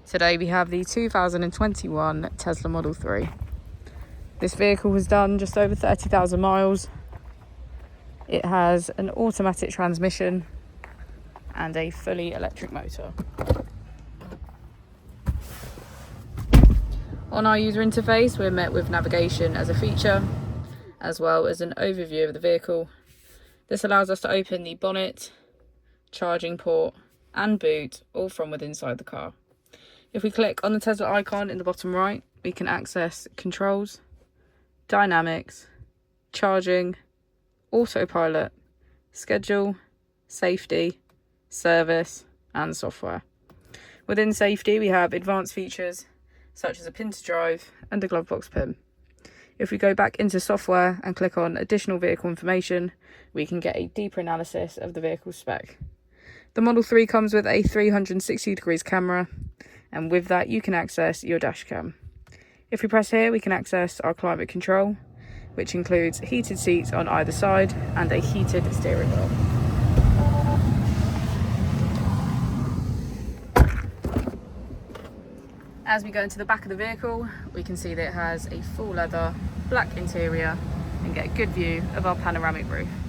Today we have the 2021 Tesla Model 3. This vehicle has done just over 30,000 miles. It has an automatic transmission and a fully electric motor. On our user interface, we're met with navigation as a feature, as well as an overview of the vehicle. This allows us to open the bonnet, charging port and boot, all from within inside the car. If we click on the Tesla icon in the bottom right, we can access controls, dynamics, charging, autopilot, schedule, safety, service and software. Within safety, we have advanced features such as a pin to drive and a glove box pin. If we go back into software and click on additional vehicle information, we can get a deeper analysis of the vehicle spec. The Model 3 comes with a 360 degrees camera, and with that you can access your dash cam. If we press here, we can access our climate control, which includes heated seats on either side and a heated steering wheel. As we go into the back of the vehicle, we can see that it has a full leather black interior and get a good view of our panoramic roof.